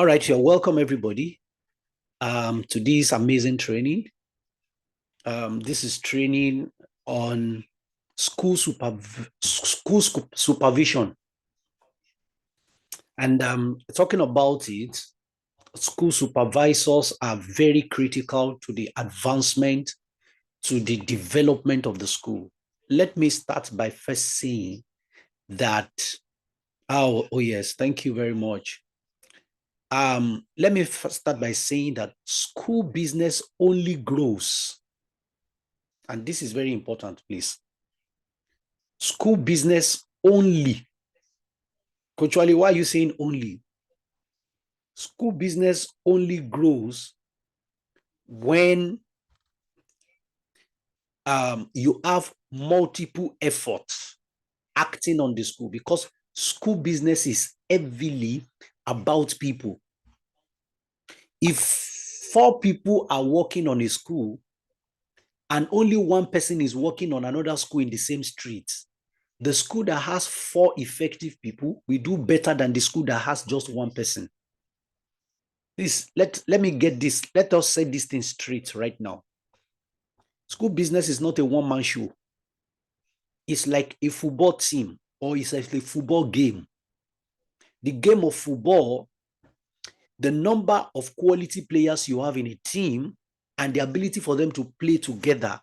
All right, you're welcome, everybody, to this amazing training. This is training on school supervision. And talking about it, school supervisors are very critical to the advancement, to the development of the school. Let me start by first saying that, oh yes, thank you very much. Let me start by saying that school business only grows. And this is very important, please. School business only. Coach Wale, why are you saying only? School business only grows when you have multiple efforts acting on the school, because school business is heavily about people. If 4 people are working on a school and only 1 person is working on another school in the same street, the school that has 4 effective people will do better than the school that has just 1 person. Please, let me get this. Let us set this thing straight right now. School business is not a one-man show. It's like a football team, or it's like a football game. The game of football, the number of quality players you have in a team and the ability for them to play together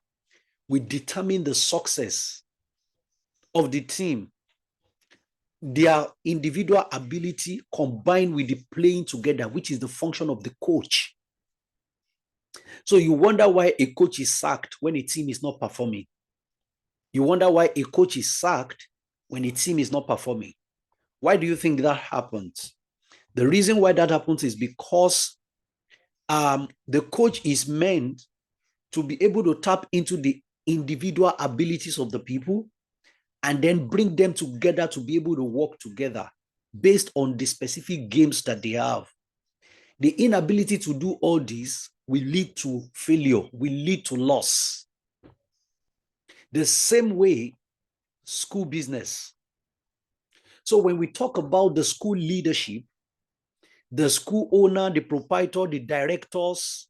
will determine the success of the team. Their individual ability combined with the playing together, which is the function of the coach. So you wonder why a coach is sacked when a team is not performing. You wonder why a coach is sacked when a team is not performing. Why do you think that happens? The reason why that happens is because the coach is meant to be able to tap into the individual abilities of the people and then bring them together to be able to work together based on the specific games that they have. The inability to do all this will lead to failure, will lead to loss. The same way, school business. So when we talk about the school leadership, the school owner, the proprietor, the directors,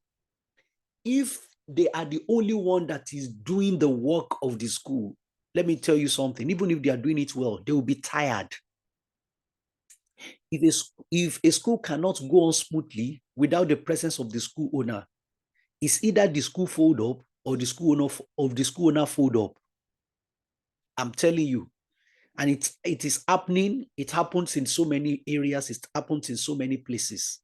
if they are the only one that is doing the work of the school, let me tell you something, even if they are doing it well, they will be tired. If a school cannot go on smoothly without the presence of the school owner, it's either the school fold up or the school owner fold up. I'm telling you. And it is happening. It happens in so many areas. It happens in so many places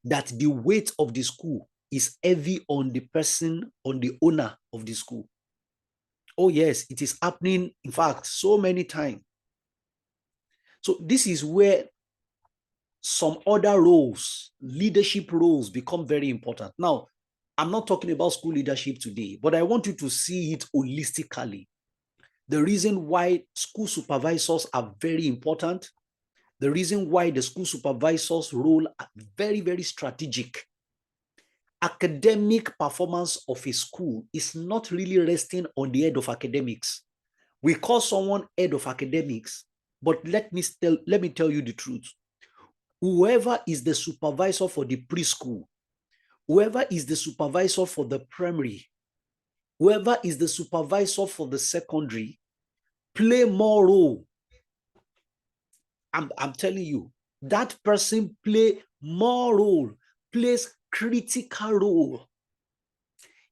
that the weight of the school is heavy on the person, on the owner of the school. Oh yes, it is happening, in fact, so many times. So this is where some other roles, leadership roles, become very important. Now, I'm not talking about school leadership today, but I want you to see it holistically. The reason why school supervisors are very important, the reason why the school supervisor's role are very, very strategic. Academic performance of a school is not really resting on the head of academics. We call someone head of academics, but let me tell you the truth. Whoever is the supervisor for the preschool, whoever is the supervisor for the primary, whoever is the supervisor for the secondary, play more role. I'm telling you, that person play more role, plays critical role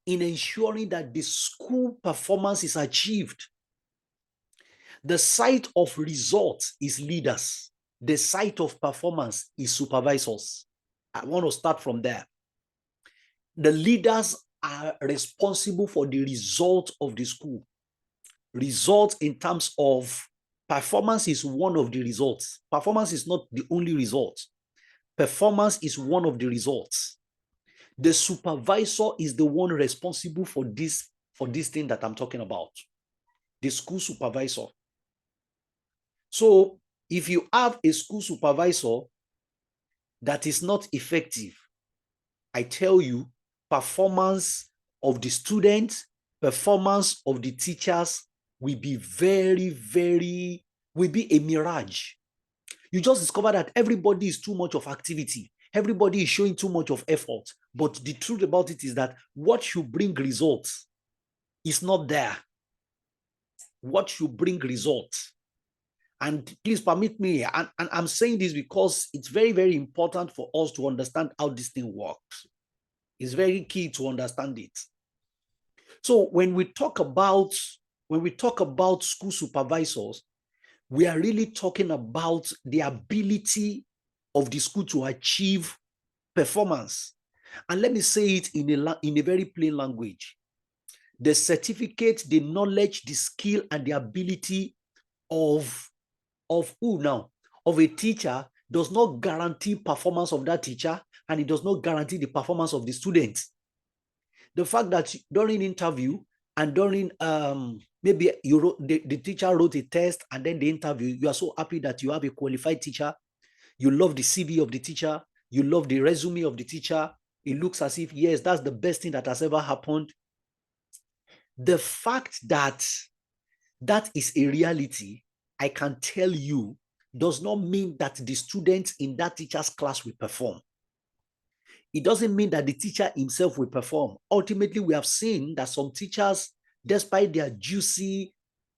in ensuring that the school performance is achieved. The site of results is leaders. The site of performance is supervisors. I want to start from there. The leaders are responsible for the result of the school. Results in terms of performance is one of the results. Performance is not the only result. Performance is one of the results. The supervisor is the one responsible for this thing that I'm talking about. The school supervisor. So if you have a school supervisor that is not effective, I tell you, performance of the students, performance of the teachers will be will be a mirage. You just discover that everybody is too much of activity. everybody is showing too much of effort. But the truth about it is that what should bring results is not there. What should bring results? And please permit me, and I'm saying this because it's very, very important for us to understand how this thing works. It's very key to understand it. So when we talk about school supervisors, we are really talking about the ability of the school to achieve performance. And let me say it in a very plain language. The certificate, the knowledge, the skill, and the ability of who now? Of a teacher does not guarantee performance of that teacher, and it does not guarantee the performance of the students. The fact that during interview and during maybe the teacher wrote a test and then the interview, you are so happy that you have a qualified teacher, you love the CV of the teacher, you love the resume of the teacher, it looks as if, yes, that's the best thing that has ever happened. The fact that that is a reality, I can tell you, does not mean that the students in that teacher's class will perform. It doesn't mean that the teacher himself will perform. Ultimately, we have seen that some teachers, despite their juicy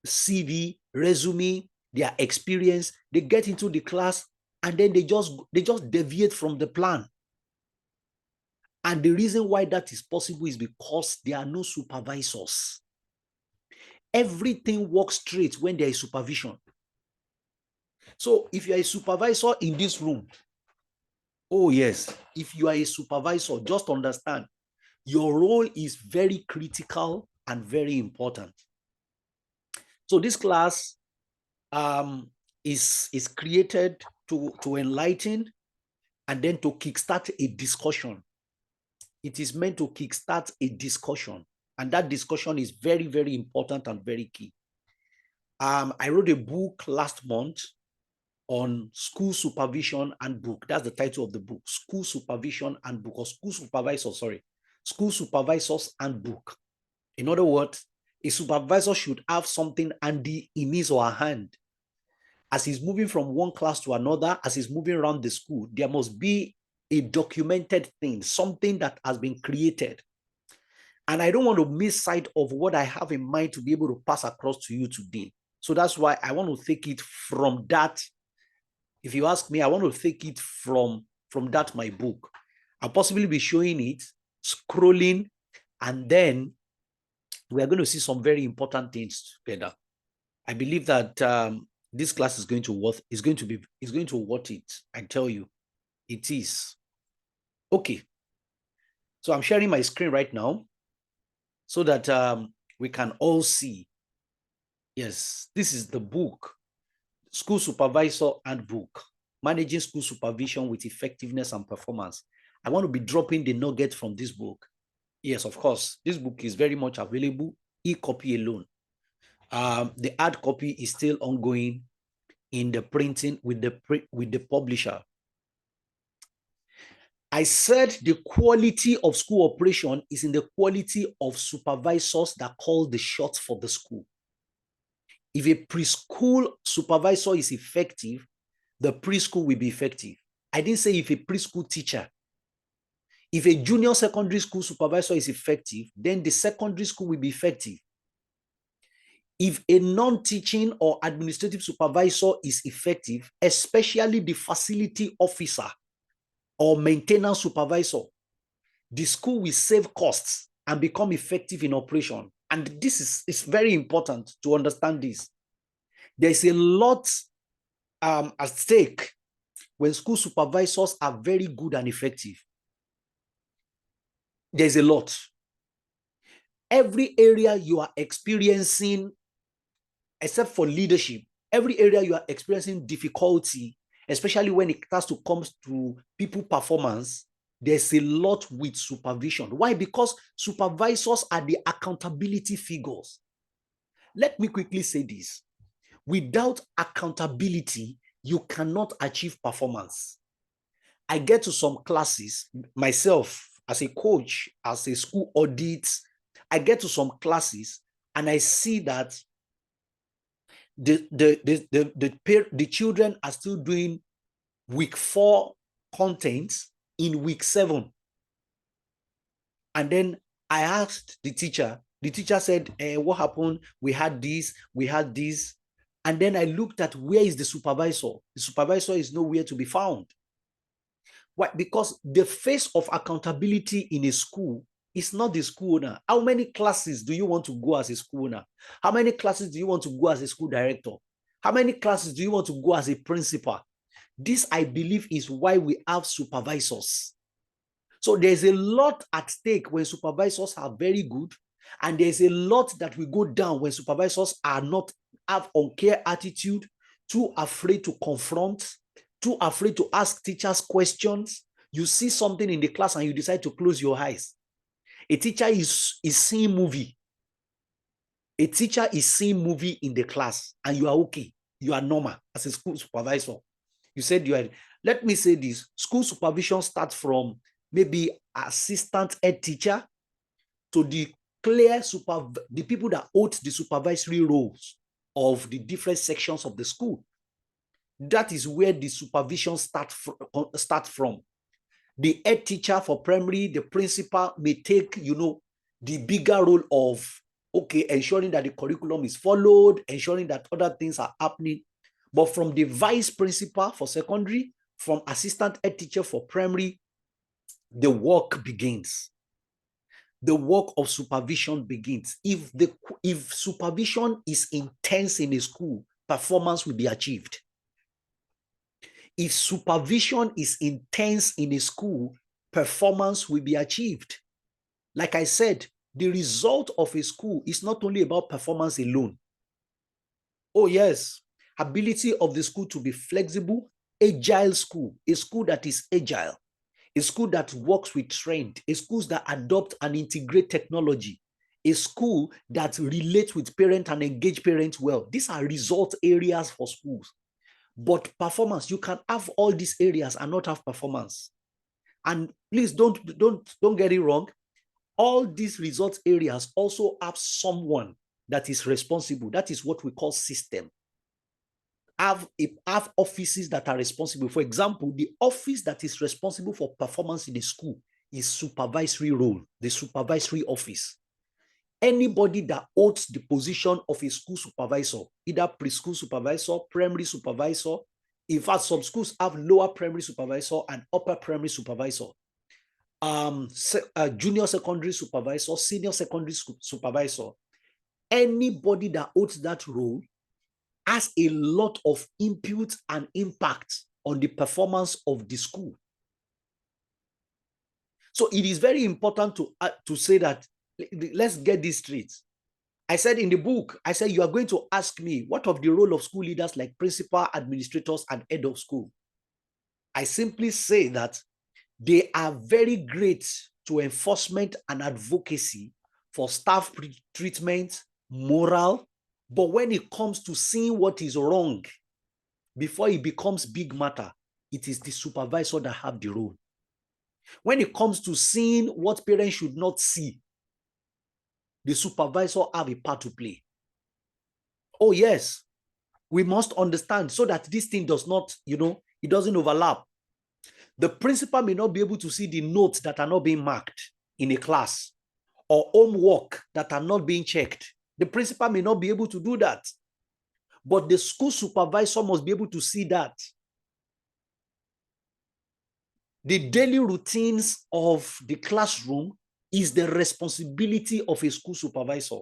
CV, resume, their experience, they get into the class and then they just deviate from the plan. And the reason why that is possible is because there are no supervisors. Everything works straight when there is supervision. So if you are a supervisor in this room, oh yes, if you are a supervisor, just understand your role is very critical and very important. So this class is created to enlighten and then to kickstart a discussion. It is meant to kickstart a discussion, and that discussion is very, very important and very key. I wrote a book last month on school supervision handbook. That's the title of the book, School Supervision Handbook, or School Supervisors, sorry, School Supervisors Handbook. In other words, a supervisor should have something handy in his or her hand. As he's moving from one class to another, as he's moving around the school, there must be a documented thing, something that has been created. And I don't want to miss sight of what I have in mind to be able to pass across to you today. So that's why I want to take it from that. If you ask me, I want to take it from that, my book. I'll possibly be showing it, scrolling, and then we are going to see some very important things together. I believe that this class is going to worth it. I tell you, it is. Okay. So I'm sharing my screen right now so that we can all see. Yes, this is the book, School Supervisor Handbook, Managing School Supervision with Effectiveness and Performance. I want to be dropping the nugget from this book. Yes, of course, this book is very much available, e-copy alone. The hard copy is still ongoing in the printing with the publisher. I said the quality of school operation is in the quality of supervisors that call the shots for the school. If a preschool supervisor is effective, the preschool will be effective. I didn't say if a preschool teacher. If a junior secondary school supervisor is effective, then the secondary school will be effective. If a non-teaching or administrative supervisor is effective, especially the facility officer or maintenance supervisor, the school will save costs and become effective in operation. And this is very important to understand this. There's a lot at stake when school supervisors are very good and effective. There's a lot. Every area you are experiencing, except for leadership, every area you are experiencing difficulty, especially when it has to come to people performance, there's a lot with supervision. Why? Because supervisors are the accountability figures. Let me quickly say this. Without accountability, you cannot achieve performance. I get to some classes, myself, as a coach, as a school audit, I get to some classes and I see that the children are still doing week 4 content in week 7. And then I asked the teacher said, what happened? We had this. And then I looked at where is the supervisor? The supervisor is nowhere to be found. Why? Because the face of accountability in a school is not the school owner. How many classes do you want to go as a school owner? How many classes do you want to go as a school director? How many classes do you want to go as a principal? This, I believe, is why we have supervisors. So there's a lot at stake when supervisors are very good, and there's a lot that will go down when supervisors are not, have uncare attitude, too afraid to confront, too afraid to ask teachers questions. You see something in the class and you decide to close your eyes. A teacher is seeing movie. A teacher is seeing movie in the class and you are okay. You are normal as a school supervisor. You said you are. Let me say this. School supervision starts from maybe assistant head teacher to the the people that hold the supervisory roles of the different sections of the school. That is where the supervision start from. The head teacher for primary, the principal may take, the bigger role of, okay, ensuring that the curriculum is followed, ensuring that other things are happening. But from the vice principal for secondary, from assistant head teacher for primary, the work begins. The work of supervision begins. If supervision is intense in a school, performance will be achieved. If supervision is intense in a school, performance will be achieved. Like I said, the result of a school is not only about performance alone. Oh yes, ability of the school to be flexible, agile school, a school that is agile, a school that works with trend, a school that adopt and integrate technology, a school that relates with parents and engage parents well. These are result areas for schools. But performance, you can have all these areas and not have performance. And please don't get it wrong. All these result areas also have someone that is responsible. That is what we call system. Have offices that are responsible. For example, the office that is responsible for performance in the school is supervisory role, the supervisory office. Anybody that holds the position of a school supervisor, either preschool supervisor, primary supervisor. In fact, some schools have lower primary supervisor and upper primary supervisor. Junior secondary supervisor, senior secondary supervisor. Anybody that holds that role has a lot of input and impact on the performance of the school. So it is very important to say that, let's get this straight. I said in the book, I said, you are going to ask me, what of the role of school leaders like principal, administrators, and head of school? I simply say that they are very great to enforcement and advocacy for staff treatment, morale. But when it comes to seeing what is wrong, before it becomes big matter, it is the supervisor that have the role. When it comes to seeing what parents should not see, the supervisor have a part to play. Oh yes, we must understand so that this thing does not, it doesn't overlap. The principal may not be able to see the notes that are not being marked in a class or homework that are not being checked. The principal may not be able to do that, but the school supervisor must be able to see that. The daily routines of the classroom is the responsibility of a school supervisor.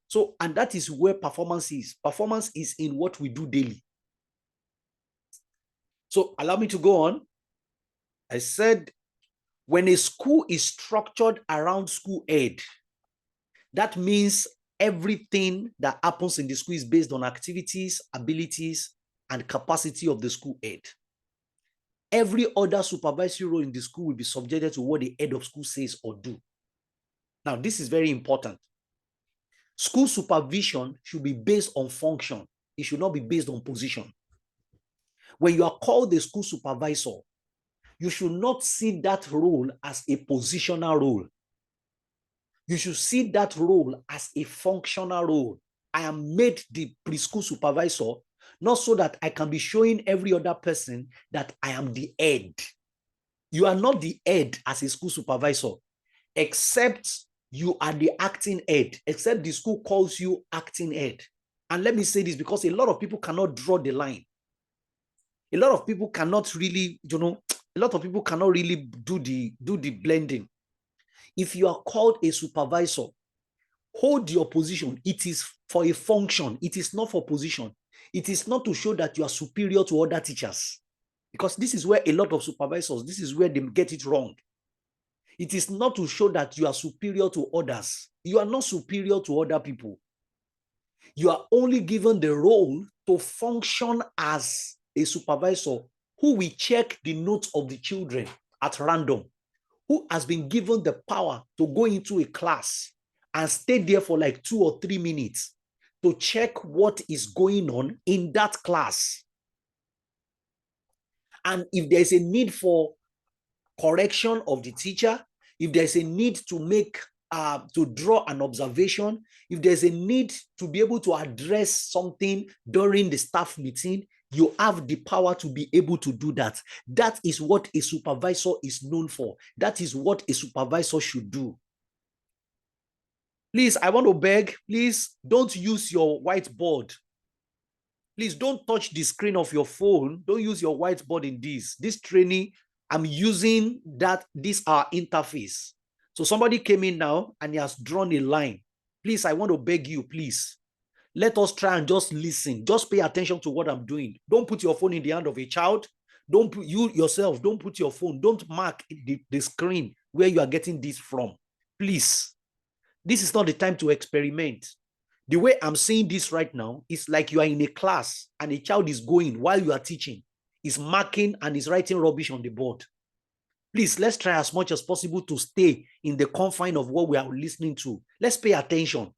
So, and that is where performance is. Performance is in what we do daily. So allow me to go on. I said, when a school is structured around school head, that means everything that happens in the school is based on activities, abilities, and capacity of the school head. Every other supervisory role in the school will be subjected to what the head of school says or do. Now, this is very important. School supervision should be based on function. It should not be based on position. When you are called a school supervisor, you should not see that role as a positional role. You should see that role as a functional role. I am made the preschool supervisor, not so that I can be showing every other person that I am the head. You are not the head as a school supervisor, except you are the acting head, except the school calls you acting head. And let me say this because a lot of people cannot draw the line. A lot of people cannot really, a lot of people cannot really do the blending. If you are called a supervisor, hold your position. It is for a function. It is not for position. It is not to show that you are superior to other teachers. Because this is where a lot of supervisors, this is where they get it wrong. It is not to show that you are superior to others. You are not superior to other people. You are only given the role to function as a supervisor who will check the notes of the children at random, who has been given the power to go into a class and stay there for like 2 or 3 minutes to check what is going on in that class. And if there's a need for correction of the teacher, if there's a need to to draw an observation, if there's a need to be able to address something during the staff meeting, you have the power to be able to do that. That is what a supervisor is known for. That is what a supervisor should do. Please, I want to beg, please don't use your whiteboard. Please don't touch the screen of your phone. Don't use your whiteboard in this. This training, I'm using this our interface. So somebody came in now and he has drawn a line. Please, I want to beg you, please. Let us try and just listen. Just pay attention to what I'm doing. Don't put your phone in the hand of a child. Don't put you yourself, don't put your phone. Don't mark the screen where you are getting this from. Please. This is not the time to experiment. The way I'm saying this right now is like you are in a class and a child is going while you are teaching, is marking and is writing rubbish on the board. Please, let's try as much as possible to stay in the confine of what we are listening to. Let's pay attention.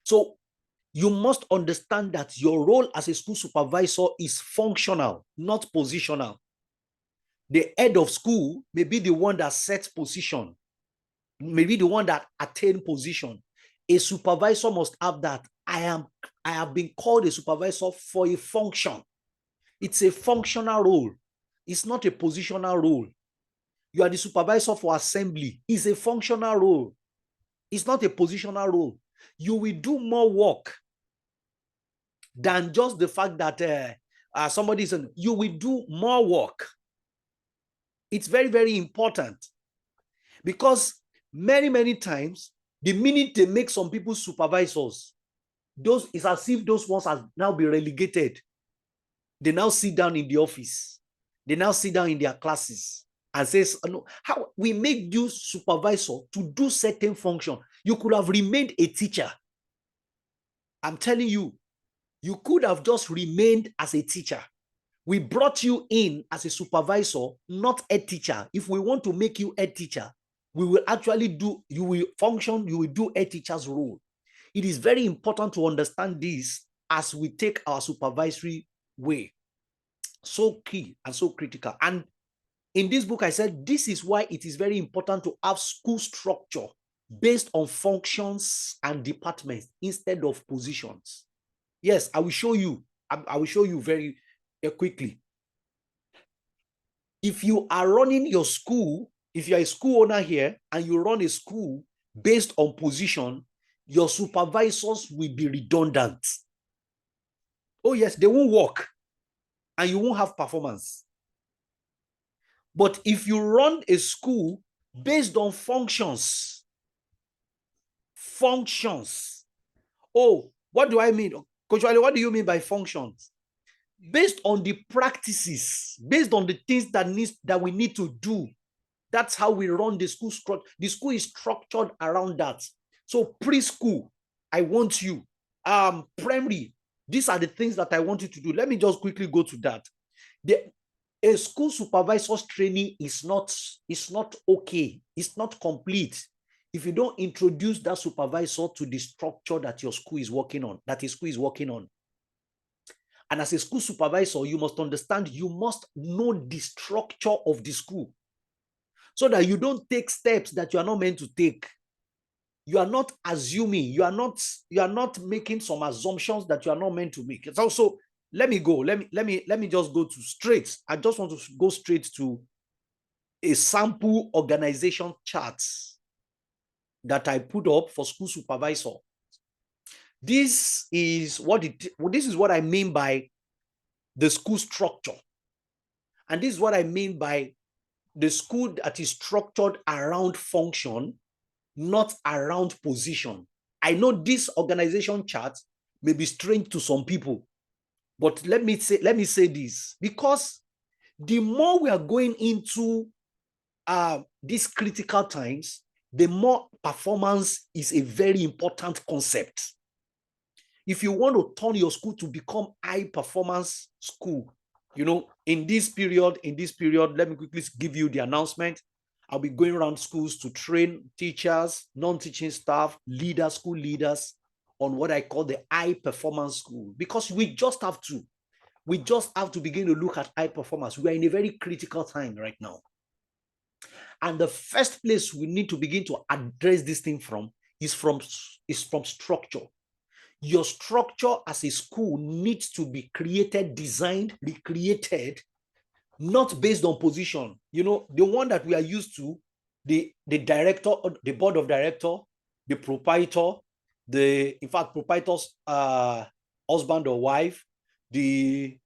So you must understand that your role as a school supervisor is functional, not positional. The head of school may be the one that sets position, maybe the one that attain position. A supervisor must have that. I have been called a supervisor for a function. It's a functional role. It's not a positional role. You are the supervisor for assembly. It's a functional role. It's not a positional role. You will do more work than just the fact that somebody is, you will do more work. It's very, very important because many times, the minute they make some people supervisors, it's as if those ones have now been relegated. They now sit down in the office. They now sit down in their classes and says, no, how we make you supervisor to do certain function. You could have remained a teacher. I'm telling you, you could have just remained as a teacher. We brought you in as a supervisor, not a teacher. If we want to make you a teacher, we will actually you will function, you will do a teacher's role. It is very important to understand this as we take our supervisory way. So key and so critical. And in this book, I said, this is why it is very important to have school structure based on functions and departments instead of positions. Yes, I will show you. I will show you very quickly. If you are running your school, if you're a school owner here and you run a school based on position, your supervisors will be redundant. Oh yes, they won't work and you won't have performance. But if you run a school based on functions, oh, what do I mean? Coach Wale, what do you mean by functions? Based on the practices, based on the things that we need to do. That's how we run the school. The school is structured around that. So preschool, I want you. Primary, these are the things that I want you to do. Let me just quickly go to that. A school supervisor's training is not okay. It's not complete if you don't introduce that supervisor to the structure that your school is working on, that a school is working on. And as a school supervisor, you must understand, you must know the structure of the school so that you don't take steps that you are not meant to take. You are not assuming, you are not making some assumptions that you are not meant to make. It's also, let me just go to straight. I just want to go straight to a sample organization chart that I put up for school supervisor. This is what I mean by the school structure. And this is what I mean by the school that is structured around function, not around position. I know this organization chart may be strange to some people, but let me say this, because the more we are going into these critical times, the more performance is a very important concept. If you want to turn your school to become high performance school, in this period, let me quickly give you the announcement. I'll be going around schools to train teachers, non-teaching staff, leaders, school leaders on what I call the high performance school, because we just have to begin to look at high performance. We are in a very critical time right now. And the first place we need to begin to address this thing is from structure. Your structure as a school needs to be created, designed, recreated, not based on position. The one that we are used to, the director, the board of director, the proprietor, proprietor's husband or wife, the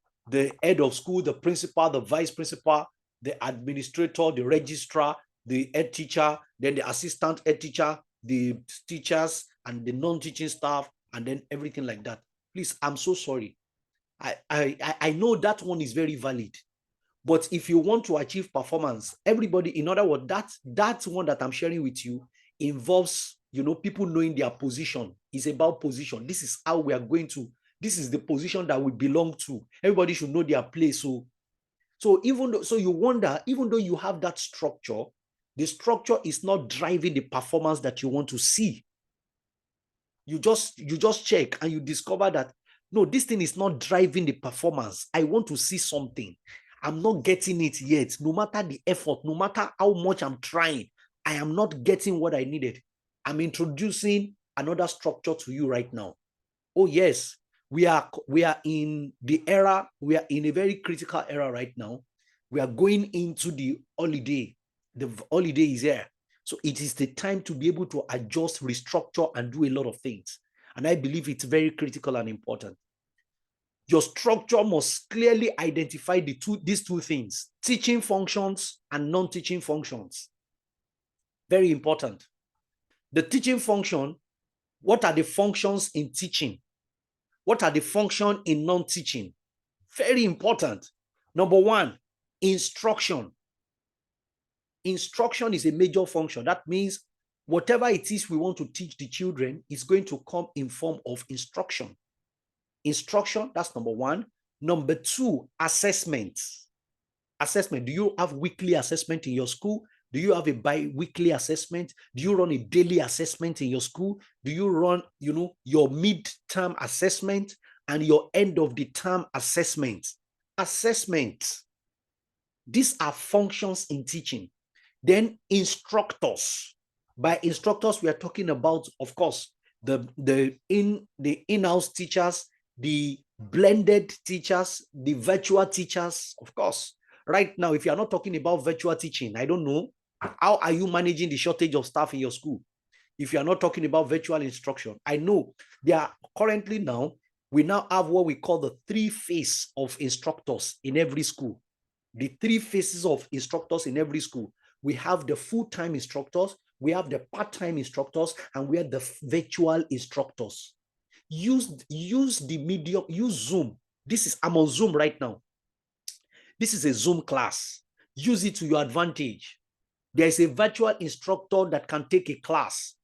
head of school, the principal, the vice principal, the administrator, the registrar, the head teacher, then the assistant head teacher, the teachers, and the non-teaching staff, and then everything like that. Please, I'm so sorry. I know that one is very valid. But if you want to achieve performance, everybody, in other words, that one that I'm sharing with you involves, people knowing their position. It's about position. This is how we are going to, this is the position that we belong to. Everybody should know their place. So you wonder, even though you have that structure, the structure is not driving the performance that you want to see. You just check and you discover that, no, this thing is not driving the performance. I want to see something. I'm not getting it yet. No matter the effort, no matter how much I'm trying, I am not getting what I needed. I'm introducing another structure to you right now. Oh yes, we are in the era, we are in a very critical era right now. We are going into the holiday. The holiday is here. So it is the time to be able to adjust, restructure, and do a lot of things. And I believe it's very critical and important. Your structure must clearly identify these two things: teaching functions and non-teaching functions. Very important. The teaching function, what are the functions in teaching? What are the functions in non-teaching? Very important. Number one, instruction. Instruction is a major function. That means whatever it is we want to teach the children is going to come in form of instruction. Instruction, that's number one. Number two, assessment. Assessment. Do you have weekly assessment in your school? Do you have a bi-weekly assessment? Do you run a daily assessment in your school? Do you run, your mid-term assessment and your end of the term assessment? Assessment. These are functions in teaching. Then instructors. By instructors, we are talking about, of course, the in-house teachers, the blended teachers, the virtual teachers, of course. Right now, if you are not talking about virtual teaching, I don't know, how are you managing the shortage of staff in your school? If you are not talking about virtual instruction, I know there are currently now, we now have what we call the 3 phases of instructors in every school. The 3 phases of instructors in every school. We have the full-time instructors, we have the part-time instructors, and we have the virtual instructors. Use the medium, use Zoom. I'm on Zoom right now. This is a Zoom class. Use it to your advantage. There is a virtual instructor that can take a class.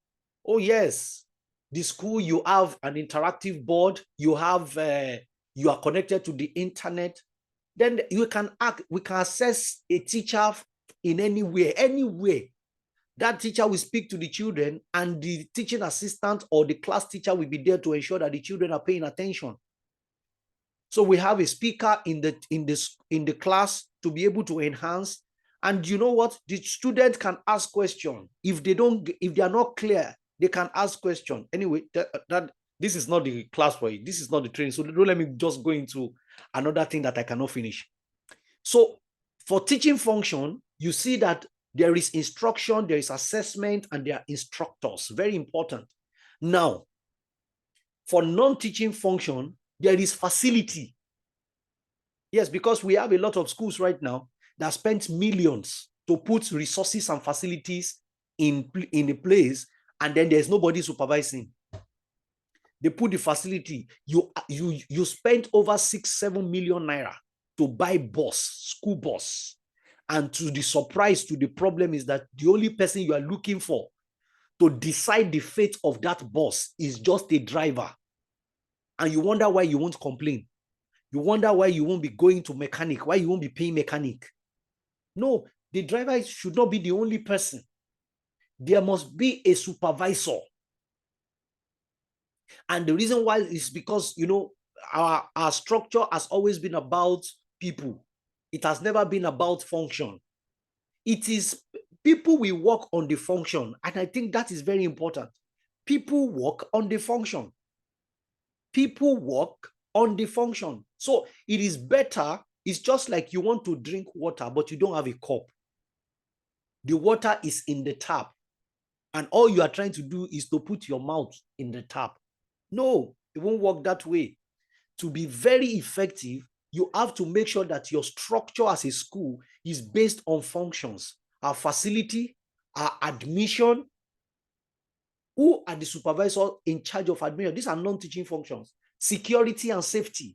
Oh yes, the school, you have an interactive board, you are connected to the internet. Then we can access a teacher in anywhere. That teacher will speak to the children, and the teaching assistant or the class teacher will be there to ensure that the children are paying attention. So we have a speaker in the class to be able to enhance. And you know what? The student can ask questions. If they are not clear, they can ask questions. Anyway, this is not the class for you. This is not the training. So don't let me just go into another thing that I cannot finish. So for teaching function, you see that there is instruction, there is assessment, and there are instructors. Very important. Now, for non-teaching function, there is facility. Yes, because we have a lot of schools right now that spend millions to put resources and facilities in a place, and then there's nobody supervising. They put the facility. You spent over 6-7 million naira to buy school bus. And to the surprise, to the problem is that the only person you are looking for to decide the fate of that bus is just a driver. And you wonder why you won't complain. You wonder why you won't be going to mechanic, why you won't be paying mechanic. No, the driver should not be the only person. There must be a supervisor. And the reason why is because, our structure has always been about people. It has never been about function. It is people will work on the function. And I think that is very important. People work on the function. People work on the function. So it is better. It's just like you want to drink water, but you don't have a cup. The water is in the tap. And all you are trying to do is to put your mouth in the tap. No, it won't work that way. To be very effective, you have to make sure that your structure as a school is based on functions. Our facility, our admission, who are the supervisors in charge of admission? These are non-teaching functions. Security and safety.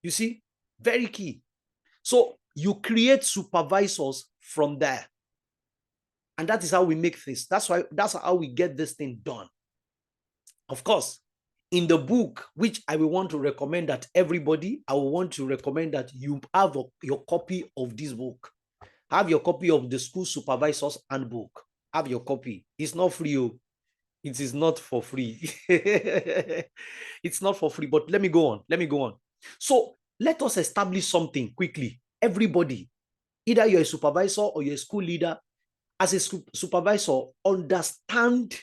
You see, very key. So you create supervisors from there. And that is how we make this. That's how we get this thing done. Of course, in the book, which I will want to recommend that everybody, I will want to recommend that you have your copy of this book. Have your copy of the School Supervisors Handbook. Have your copy. It's not free. It is not for free. It's not for free, but let me go on. So let us establish something quickly. Everybody, either you're a supervisor or you're a school leader, as a supervisor, understand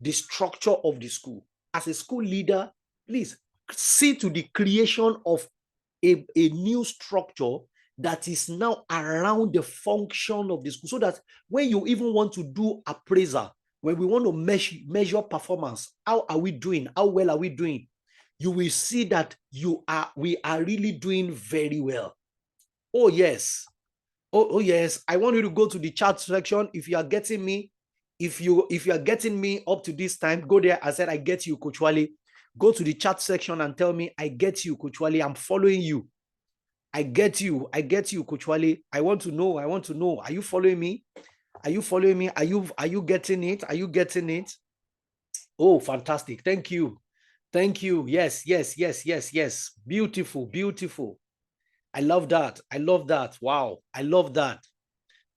the structure of the school. As a school leader, please see to the creation of a new structure that is now around the function of the school, so that when you even want to do appraisal, when we want to measure performance, how are we doing? How well are we doing? You will see that we are really doing very well. Oh, yes. Oh, yes. I want you to go to the chat section. If you are getting me, if you are getting me up to this time, go there. I said, I get you, Coach Wale. Go to the chat section and tell me, I get you, Coach Wale. I'm following you. I get you, Coach Wale. I want to know. Are you following me? Are you following me? Are you getting it? Are you getting it? Oh, fantastic. Thank you. Yes. Beautiful. I love that. Wow. I love that.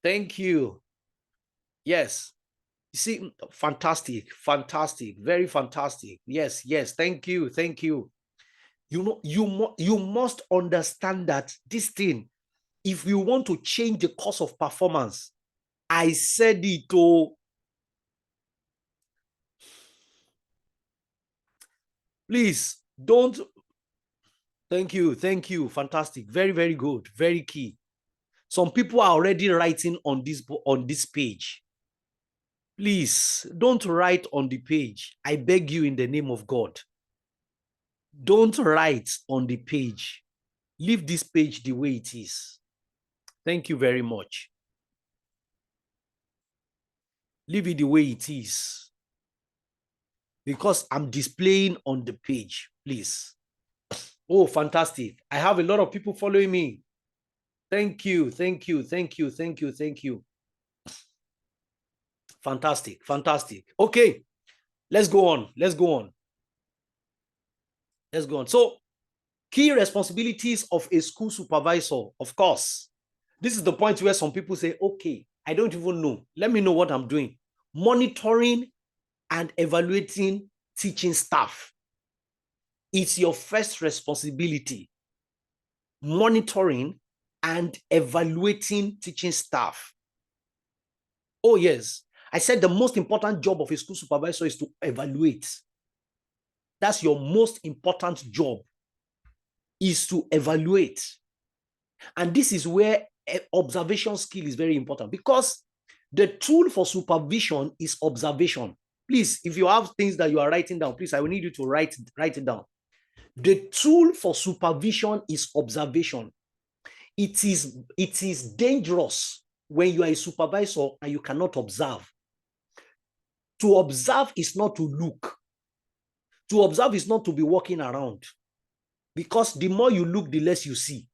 Thank you. Yes. You see, fantastic. Very fantastic. Yes. Thank you. You must understand that this thing, if you want to change the course of performance, I said it. Please don't. Thank you. Fantastic. Very, very good. Very key. Some people are already writing on this page. Please don't write on the page. I beg you in the name of God. Don't write on the page. Leave this page the way it is. Thank you very much. Leave it the way it is. Because I'm displaying on the page, please. Oh, fantastic. I have a lot of people following me. Thank you. Fantastic. Okay, let's go on. So, key responsibilities of a school supervisor, of course. This is the point where some people say, okay, I don't even know. Let me know what I'm doing. Monitoring and evaluating teaching staff. It's your first responsibility. Monitoring and evaluating teaching staff. Oh, yes. I said the most important job of a school supervisor is to evaluate. That's your most important job. is to evaluate. And this is where observation skill is very important, because the tool for supervision is observation. Please, if you have things that you are writing down, please, I will need you to write it down. The tool for supervision is observation. It is dangerous when you are a supervisor and you cannot observe. To observe is not to look. To observe is not to be walking around, because the more you look, the less you see.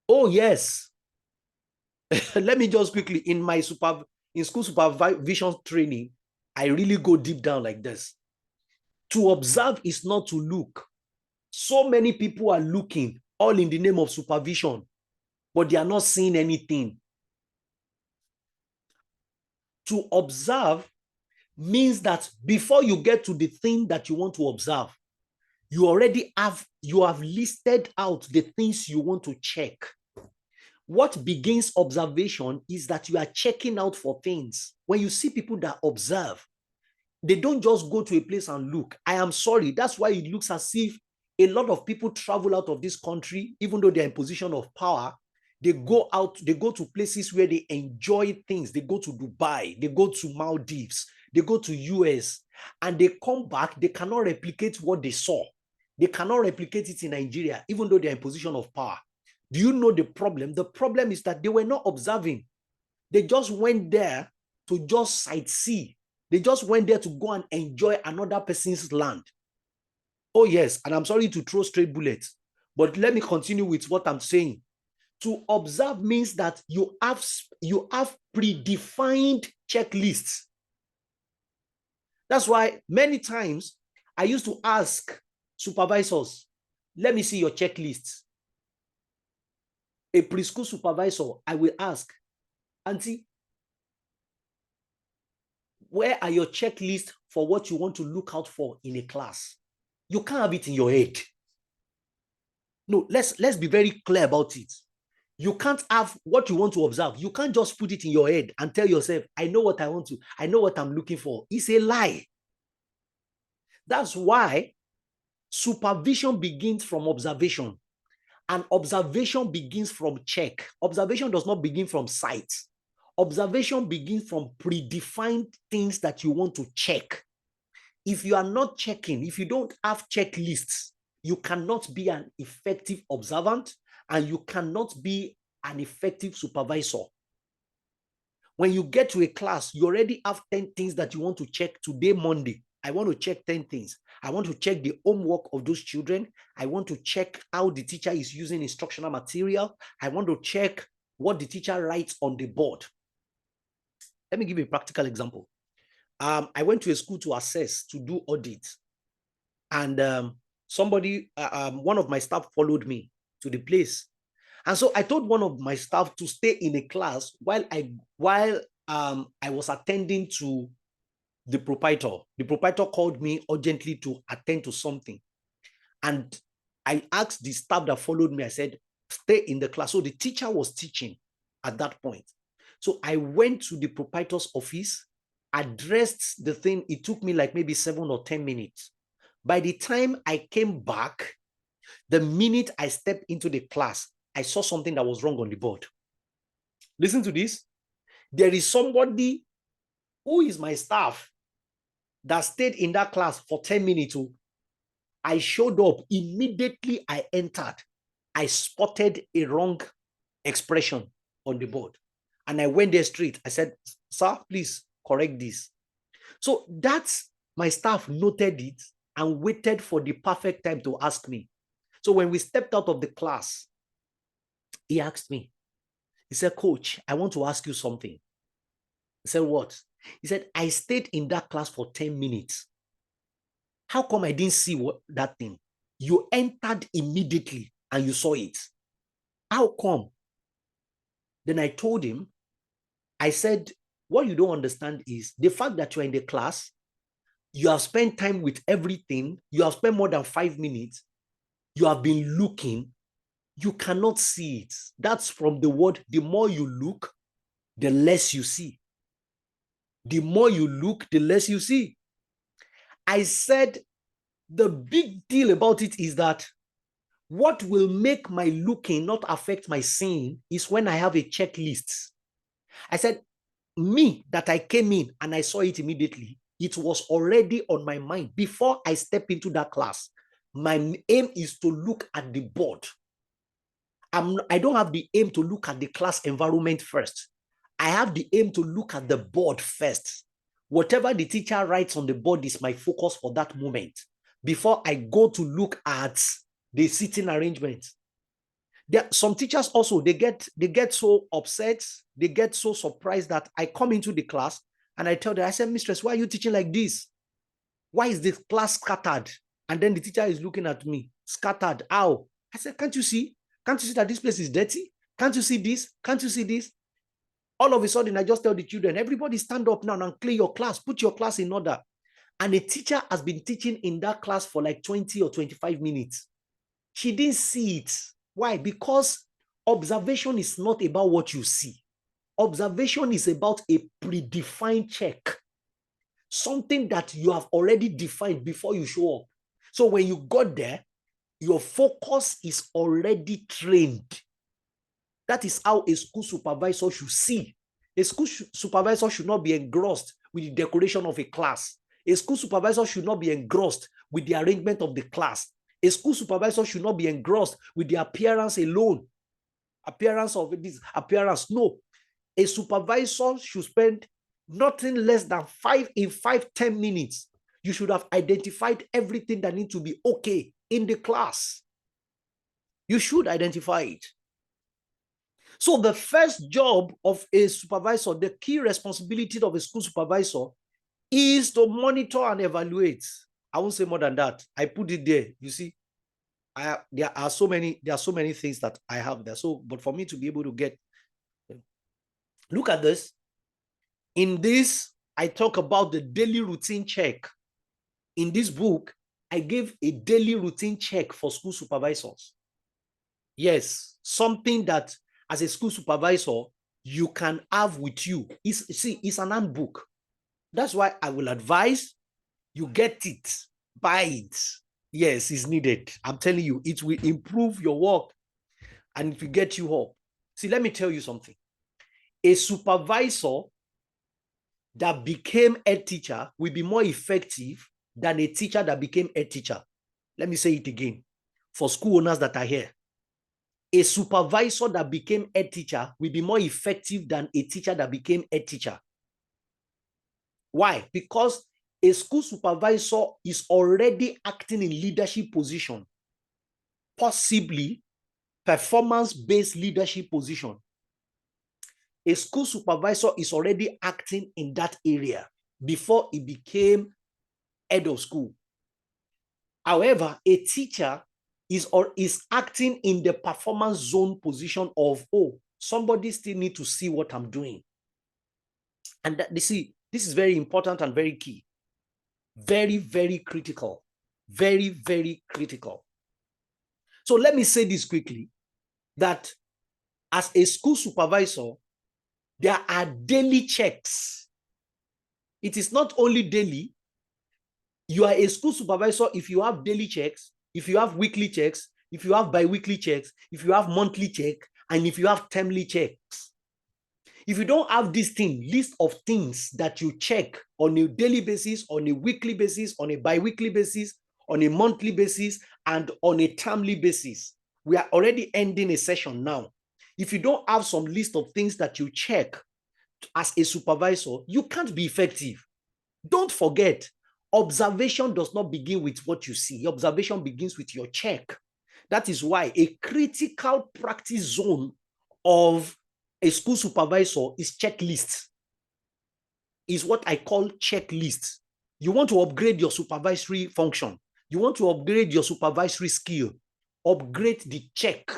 Oh, yes. Let me just quickly, in school supervision training, I really go deep down like this. To observe is not to look. So many people are looking, all in the name of supervision, but they are not seeing anything. To observe means that before you get to the thing that you want to observe, you have listed out the things you want to check. What begins observation is that you are checking out for things. When you see people that observe, they don't just go to a place and look. I am sorry. That's why it looks as if a lot of people travel out of this country, even though they're in position of power. They go out, they go to places where they enjoy things. They go to Dubai, they go to Maldives, they go to US, and they come back, they cannot replicate what they saw. They cannot replicate it in Nigeria, even though they're in position of power. Do you know the problem? The problem is that they were not observing. They just went there to just sightsee. They just went there to go and enjoy another person's land. Oh, yes. And I'm sorry to throw straight bullets, but let me continue with what I'm saying. To observe means that you have predefined checklists. That's why many times I used to ask supervisors, let me see your checklists. A preschool supervisor, I will ask, Auntie, where are your checklists for what you want to look out for in a class? You can't have it in your head. No, let's be very clear about it. You can't have what you want to observe. You can't just put it in your head and tell yourself, I know what I want to, I know what I'm looking for. It's a lie. That's why supervision begins from observation, and observation begins from check. Observation does not begin from sight. Observation begins from predefined things that you want to check. If you are not checking, if you don't have checklists, you cannot be an effective observant, and you cannot be an effective supervisor. When you get to a class, you already have 10 things that you want to check today, Monday. I want to check 10 things. I want to check the homework of those children. I want to check how the teacher is using instructional material. I want to check what the teacher writes on the board. Let me give you a practical example. I went to a school to assess, to do audit. And one of my staff followed me to the place. And so I told one of my staff to stay in a class while I was attending to the proprietor. The proprietor called me urgently to attend to something. And I asked the staff that followed me, I said, stay in the class. So the teacher was teaching at that point. So I went to the proprietor's office, addressed the thing. It took me like maybe 7 or 10 minutes. By the time I came back, the minute I stepped into the class, I saw something that was wrong on the board. Listen to this. There is somebody who is my staff that stayed in that class for 10 minutes. I showed up. Immediately I entered. I spotted a wrong expression on the board. And I went there straight. I said, sir, please correct this. So that's my staff noted it and waited for the perfect time to ask me. So when we stepped out of the class, he asked me, he said, Coach, I want to ask you something. I said, what? He said, I stayed in that class for 10 minutes. How come I didn't see that thing? You entered immediately and you saw it. How come? Then I told him, I said, what you don't understand is the fact that you're in the class, you have spent time with everything, you have spent more than 5 minutes, you have been looking, you cannot see it. That's from the word, the more you look, the less you see. The more you look, the less you see. I said, the big deal about it is that What will make my looking not affect my seeing is when I have a checklist. I said, me that I came in and I saw it immediately, it was already on my mind before I step into that class. My aim is to look at the board. I don't have the aim to look at the class environment first. I have the aim to look at the board first. Whatever the teacher writes on the board is my focus for that moment before I go to look at the seating arrangement. There, some teachers also, they get so upset, they get so surprised that I come into the class and I tell them, I said, mistress, why are you teaching like this? Why is the class scattered? And then the teacher is looking at me, scattered, how? I said, can't you see? Can't you see that this place is dirty? Can't you see this? Can't you see this? All of a sudden, I just tell the children, everybody stand up now and clear your class, put your class in order. And a teacher has been teaching in that class for like 20 or 25 minutes. She didn't see it. Why? Because observation is not about what you see. Observation is about a predefined check, something that you have already defined before you show up. So when you got there, your focus is already trained. That is how a school supervisor should see. A school supervisor should not be engrossed with the decoration of a class. A school supervisor should not be engrossed with the arrangement of the class. A school supervisor should not be engrossed with the appearance alone. Appearance of this, appearance. No. A supervisor should spend nothing less than 10 minutes. You should have identified everything that needs to be okay in the class. You should identify it. So the first job of a supervisor, the key responsibility of a school supervisor is to monitor and evaluate. I won't say more than that. I put it there. You see, there are so many things that I have there. So, but for me to be able to get, look at this. In this, I talk about the daily routine check. In this book, I gave a daily routine check for school supervisors. Yes, something that as a school supervisor, you can have with you. It's an handbook. That's why I will advise you get it, buy it. Yes, it's needed. I'm telling you, it will improve your work and it will get you up. See, let me tell you something. A supervisor that became a teacher will be more effective than a teacher that became a teacher. Let me say it again for school owners that are here. A supervisor that became a teacher will be more effective than a teacher that became a teacher. Why? Because a school supervisor is already acting in leadership position, possibly performance-based leadership position. A school supervisor is already acting in that area before he became head of school. However, a teacher is acting in the performance zone position of, oh, somebody still need to see what I'm doing. And that, you see, this is very important and very key. Very, very critical. Very, very critical. So let me say this quickly, that as a school supervisor, there are daily checks. It is not only daily. You are a school supervisor if you have daily checks, if you have weekly checks, if you have bi-weekly checks, if you have monthly check, and if you have termly checks. If you don't have this list of things that you check on a daily basis, on a weekly basis, on a bi-weekly basis, on a monthly basis, and on a termly basis, we are already ending a session now. If you don't have some list of things that you check as a supervisor, you can't be effective. Don't forget, observation does not begin with what you see. Observation begins with your check. That is why a critical practice zone of a school supervisor is checklist. Is what I call checklist. You want to upgrade your supervisory function. You want to upgrade your supervisory skill. Upgrade the check.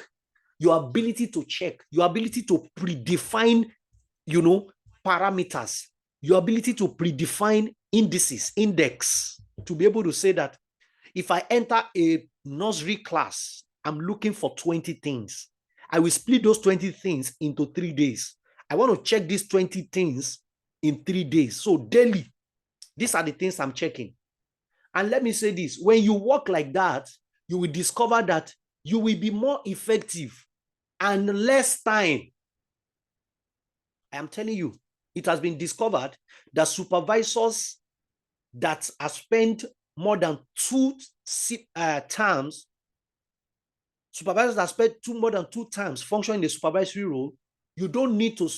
Your ability to check. Your ability to predefine, parameters. Your ability to predefine index, to be able to say that if I enter a nursery class, I'm looking for 20 things. I will split those 20 things into 3 days. I want to check these 20 things in 3 days. So daily, these are the things I'm checking. And let me say this, when you work like that, you will discover that you will be more effective and less time. I am telling you, it has been discovered that supervisors that have spent more than two terms, supervisors that spend more than 2 terms functioning in the supervisory role, you don't need to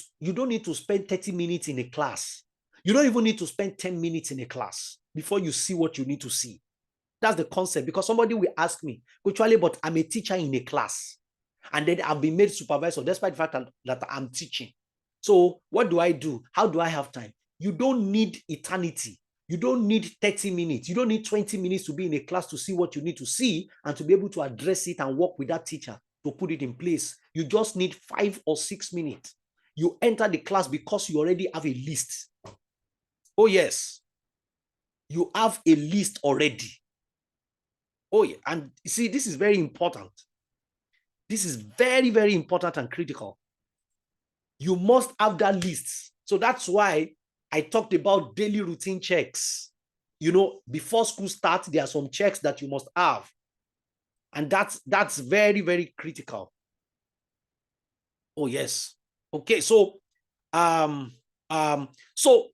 spend 30 minutes in a class. You don't even need to spend 10 minutes in a class before you see what you need to see. That's the concept, because somebody will ask me, actually, but I'm a teacher in a class, and then I've been made supervisor despite the fact that I'm teaching. So what do I do? How do I have time? You don't need eternity. You don't need 30 minutes. You don't need 20 minutes to be in a class to see what you need to see and to be able to address it and work with that teacher to put it in place. You just need 5 or 6 minutes. You enter the class because you already have a list. Oh, yes. You have a list already. Oh, yeah. And see, this is very important. This is very, very important and critical. You must have that list. So that's why I talked about daily routine checks. You know, before school starts, there are some checks that you must have. And that's very, very critical. Oh, yes. Okay, so so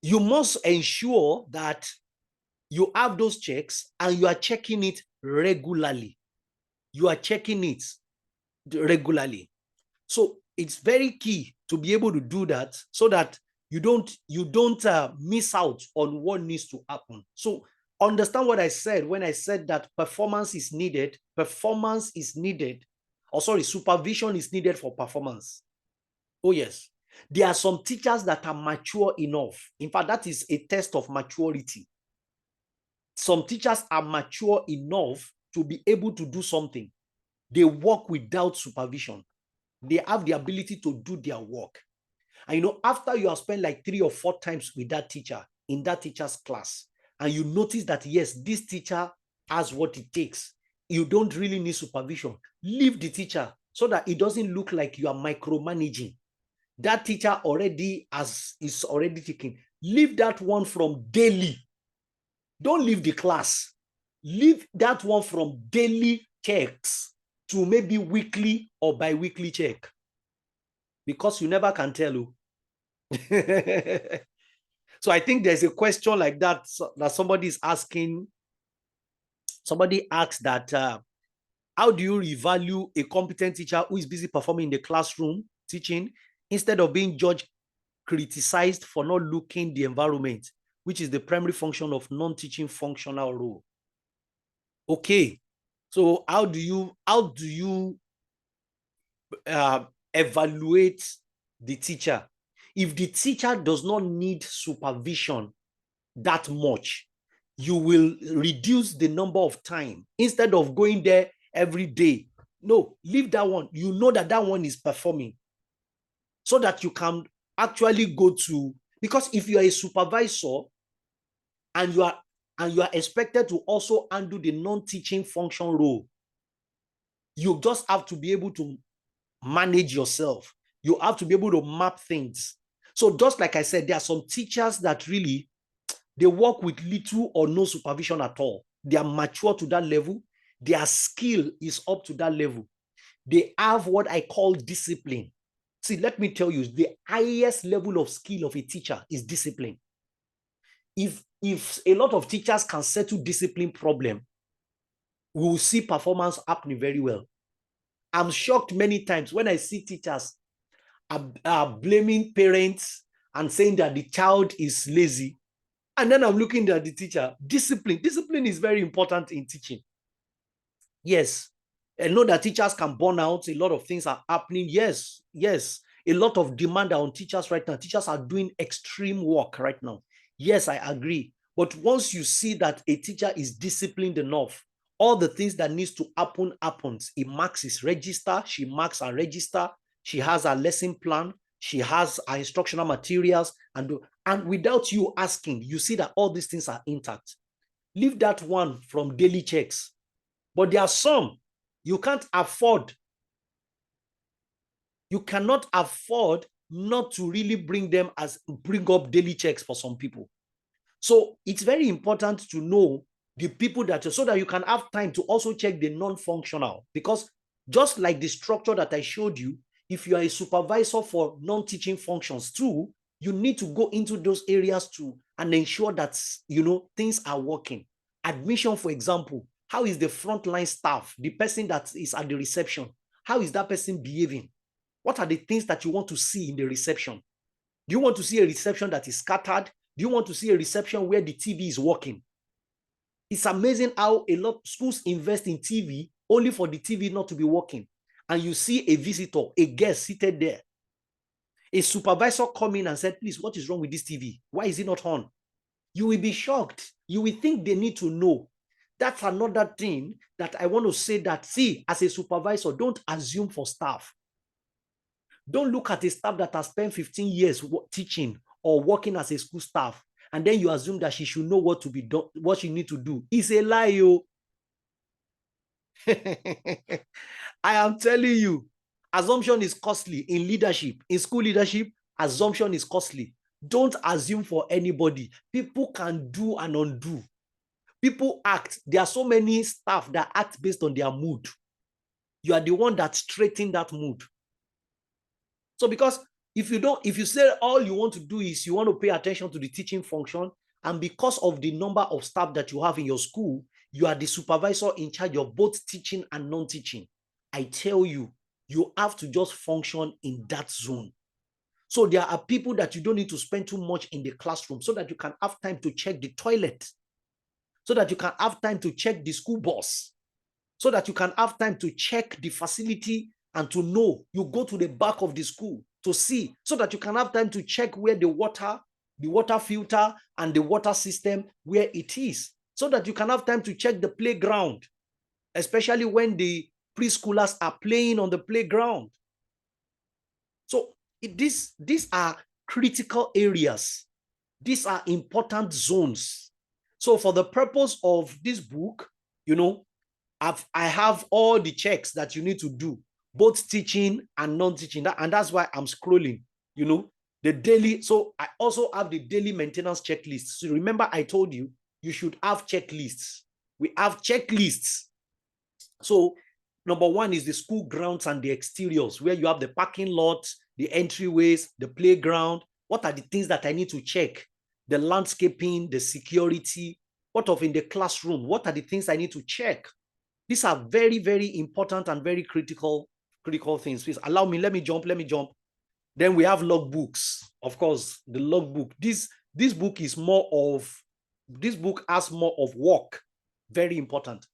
you must ensure that you have those checks and you are checking it regularly. You are checking it regularly. So it's very key to be able to do that so that you don't miss out on what needs to happen. So understand what I said when I said that performance is needed. Performance is needed. Or sorry, supervision is needed for performance. Oh, yes. There are some teachers that are mature enough. In fact, that is a test of maturity. Some teachers are mature enough to be able to do something. They work without supervision. They have the ability to do their work. And you know, after you have spent like 3 or 4 times with that teacher in that teacher's class, and you notice that, yes, this teacher has what it takes, you don't really need supervision. Leave the so that it doesn't look like you are micromanaging. That teacher is already taking. Leave that one from daily. Don't leave the class. Leave that one from daily checks to maybe weekly or bi-weekly check. Because you never can tell. So I think there's a question like that that somebody is asking. Somebody asks that, how do you revalue a competent teacher who is busy performing in the classroom teaching instead of being judged, criticized for not looking the environment, which is the primary function of non-teaching functional role? Okay, so how do you evaluate the teacher? If the teacher does not need supervision that much, you will reduce the number of time instead of going there every day. No, leave that one. You know that one is performing so that you can actually go to, because if you are a supervisor and you are expected to also handle the non-teaching function role, you just have to be able to manage yourself. You have to be able to map things. So just like I said, there are some teachers that really, they work with little or no supervision at all. They are mature to that level. Their skill is up to that level. They have what I call discipline. See, let me tell you, the highest level of skill of a teacher is discipline. If a lot of teachers can settle discipline problem, we will see performance happening very well. I'm shocked many times when I see teachers are blaming parents and saying that the child is lazy. And then I'm looking at the teacher. Discipline is very important in teaching. Yes, I know that teachers can burn out. A lot of things are happening. Yes. A lot of demand on teachers right now. Teachers are doing extreme work right now. Yes, I agree. But once you see that a teacher is disciplined enough, all the things that needs to happen happens. He marks his register. She marks her register. She has her lesson plan. She has her instructional materials. And without you asking, you see that all these things are intact. Leave that one from daily checks. But there are some you can't afford. You cannot afford not to really bring up daily checks for some people. So it's very important to know the people that, so that you can have time to also check the non-functional. Because just like the structure that I showed you, if you are a supervisor for non-teaching functions too, you need to go into those areas too and ensure that, things are working. Admission, for example, how is the frontline staff, the person that is at the reception, how is that person behaving? What are the things that you want to see in the reception? Do you want to see a reception that is scattered? Do you want to see a reception where the TV is working? It's amazing how a lot of schools invest in TV only for the TV not to be working. And you see a visitor, a guest seated there. A supervisor come in and said, please, what is wrong with this TV? Why is it not on? You will be shocked. You will think they need to know. That's another thing that I want to say that, see, as a supervisor, don't assume for staff. Don't look at a staff that has spent 15 years teaching or working as a school staff, and then you assume that she should know what to be done, what she need to do. It's a lie, yo. I am telling you, assumption is costly in leadership. In school leadership, assumption is costly. Don't assume for anybody. People can do and undo. People act. There are so many staff that act based on their mood. You are the one that straightens that mood. So because if you say all you want to do is you want to pay attention to the teaching function, and because of the number of staff that you have in your school, you are the supervisor in charge of both teaching and non-teaching, I tell you, you have to just function in that zone. So there are people that you don't need to spend too much in the classroom so that you can have time to check the toilet, so that you can have time to check the school bus, so that you can have time to check the facility and to know. You go to the back of the school to see, so that you can have time to check where the water filter and the water system, where it is, so that you can have time to check the playground, especially when the preschoolers are playing on the playground. So these are critical areas. These are important zones. So for the purpose of this book, I have all the checks that you need to do, both teaching and non-teaching. And that's why I'm scrolling, the daily. So I also have the daily maintenance checklist. So remember, I told you, you should have checklists. We have checklists. So number one is the school grounds and the exteriors, where you have the parking lot, the entryways, the playground. What are the things that I need to check? The landscaping, the security. What of in the classroom? What are the things I need to check? These are very, very important and very critical things. Please allow me. Let me jump. Then we have logbooks. Of course, the logbook. This book has more of work. Very important.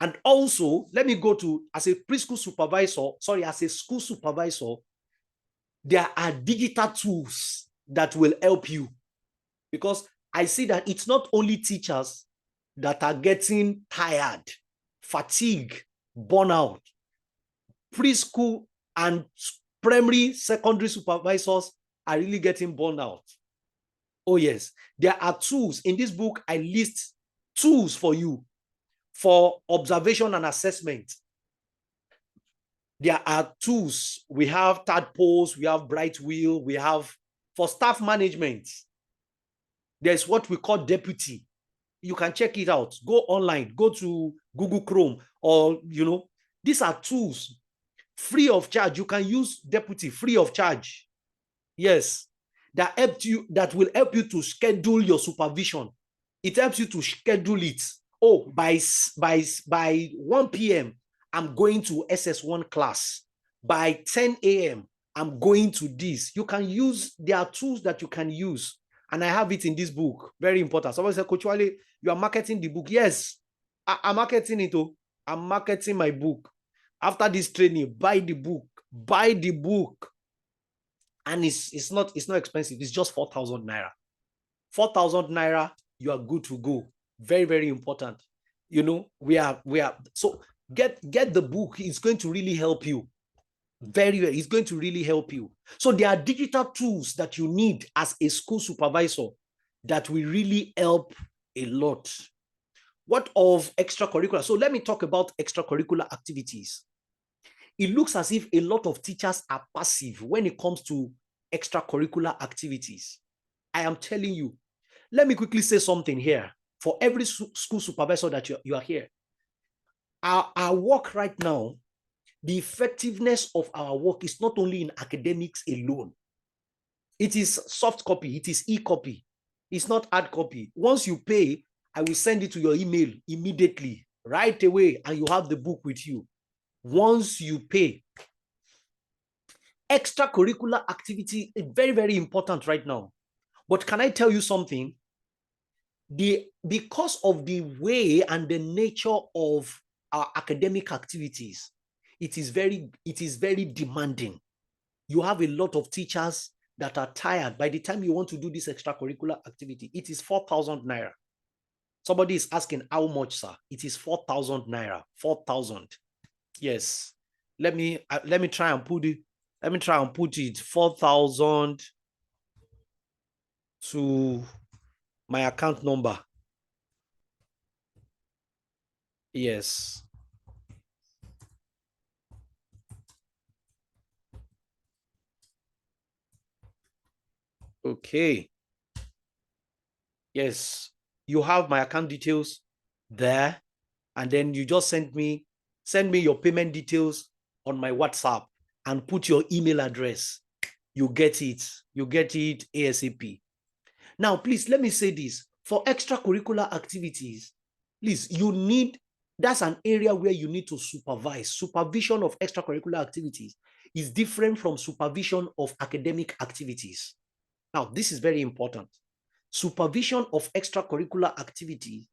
And also, let me go to, as a school supervisor, there are digital tools that will help you. Because I see that it's not only teachers that are getting tired, fatigue, burnout. Preschool and primary, secondary supervisors are really getting burnout. Oh yes, there are tools. In this book, I list tools for you for observation and assessment. There are tools. We have Tadpoles, we have Bright Wheel, we have for staff management. There's what we call Deputy. You can check it out. Go online, go to Google Chrome, or these are tools free of charge. You can use Deputy free of charge. Yes, that will help you to schedule your supervision. It helps you to schedule it. Oh, by 1 p.m., I'm going to SS1 class. By 10 a.m., I'm going to this. You can use, there are tools that you can use. And I have it in this book. Very important. Somebody said, Coach Wale, you are marketing the book. Yes, I'm marketing it. I'm marketing my book. After this training, buy the book. Buy the book. And it's not expensive. It's just 4,000 naira. 4,000 naira, you are good to go. Very, very important. We are so get the book. It's going to really help you. Very, very, it's going to really help you. So there are digital tools that you need as a school supervisor that will really help a lot. What of extracurricular? So let me talk about extracurricular activities. It looks as if a lot of teachers are passive when it comes to extracurricular activities. I am telling you. Let me quickly say something here. for every school supervisor that you are here. Our work right now, the effectiveness of our work is not only in academics alone. It is soft copy, it is e-copy. It's not hard copy. Once you pay, I will send it to your email immediately, right away, and you have the book with you. Once you pay. Extracurricular activity is very, very important right now. But can I tell you something? Because of the way and the nature of our academic activities, it is very demanding. You have a lot of teachers that are tired. By the time you want to do this extracurricular activity, it is 4,000 naira. Somebody is asking how much, sir? It is 4,000 naira. 4,000. Yes. Let me try and put it. Let me try and put it 4,000 to my account number. Yes. Okay. Yes. You have my account details there. And then you just send me your payment details on my WhatsApp and put your email address. You get it. You get it ASAP. Now, please, let me say this. For extracurricular activities, please, that's an area where you need to supervise. Supervision of extracurricular activities is different from supervision of academic activities. Now, this is very important. Supervision of extracurricular activities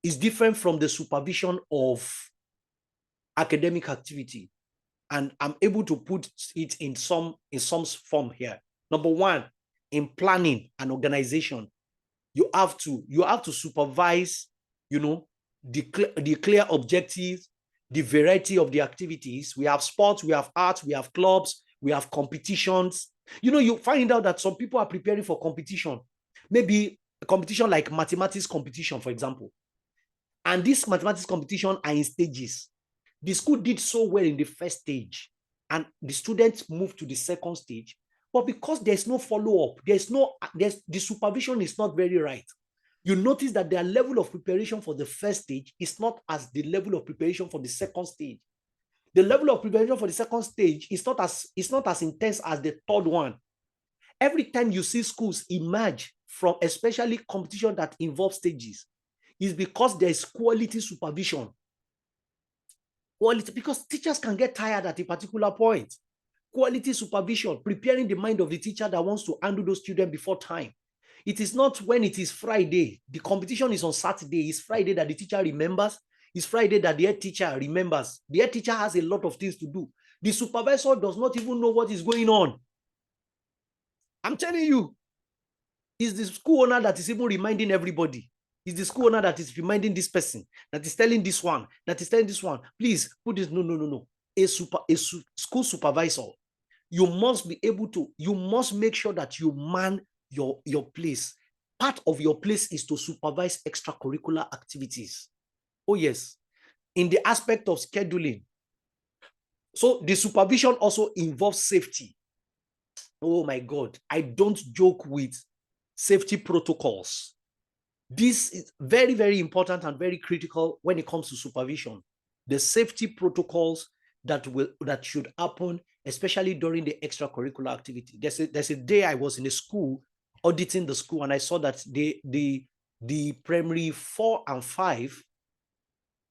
is different from the supervision of academic activity. And I'm able to put it in some form here. Number one, in planning and organization, you have to supervise, the clear objectives, the variety of the activities. We have sports, we have arts, we have clubs, we have competitions. You find out that some people are preparing for competition, maybe a competition like mathematics competition, for example. And this mathematics competition are in stages. The school did so well in the first stage, and the students moved to the second stage. But because there's no follow-up, the supervision is not very right. You notice that their level of preparation for the first stage is not as the level of preparation for the second stage. The level of preparation for the second stage is not as intense as the third one. Every time you see schools emerge from especially competition that involves stages, is because there is quality supervision. Quality, because teachers can get tired at a particular point. Quality supervision, preparing the mind of the teacher that wants to handle those children before time. It is not when it is Friday, the competition is on Saturday, it's Friday that the teacher remembers, it's Friday that the head teacher remembers. The head teacher has a lot of things to do. The supervisor does not even know what is going on. I'm telling you, it's the school owner that is even reminding everybody. It's the school owner that is reminding this person, that is telling this one, that is telling this one, please put this. No. A school supervisor, you must be able to, you must make sure that you man your place. Part of your place is to supervise extracurricular activities. Oh yes, in the aspect of scheduling. So the supervision also involves safety. Oh my God, I don't joke with safety protocols. This is very, very important and very critical when it comes to supervision. The safety protocols that should happen, especially during the extracurricular activity. There's a day I was in a school auditing the school, and I saw that the primary 4 and 5,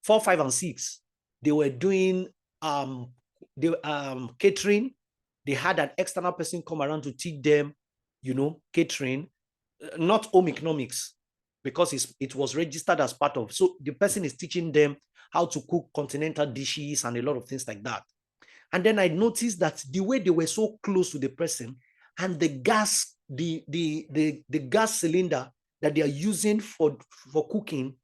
4, 5, and 6, they were doing catering. They had an external person come around to teach them, catering, not home economics, because it was registered as part of. So the person is teaching them how to cook continental dishes and a lot of things like that. And then I noticed that the way they were so close to the person, and the gas, the gas cylinder that they are using for cooking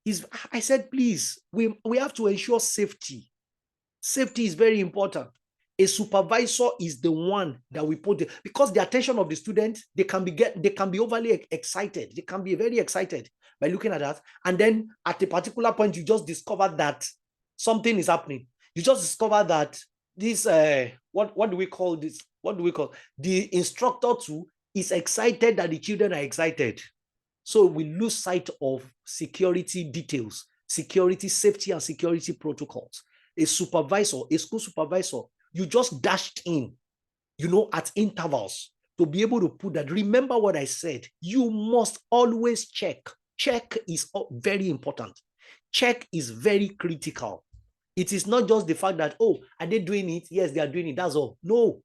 is, I said, please, we have to ensure safety. Safety is very important. A supervisor is the one that we put there, because the attention of the student, they can be overly excited. They can be very excited by looking at that. And then at a particular point, you just discover that something is happening. You just discover that this, what do we call this? What do we call the instructor too is excited that the children are excited. So we lose sight of security details, security, safety, and security protocols. A supervisor, a school supervisor, you just dashed in, at intervals to be able to put that. Remember what I said. You must always check. Check is very important. Check is very critical. It is not just the fact that, oh, are they doing it? Yes, they are doing it. That's all. No,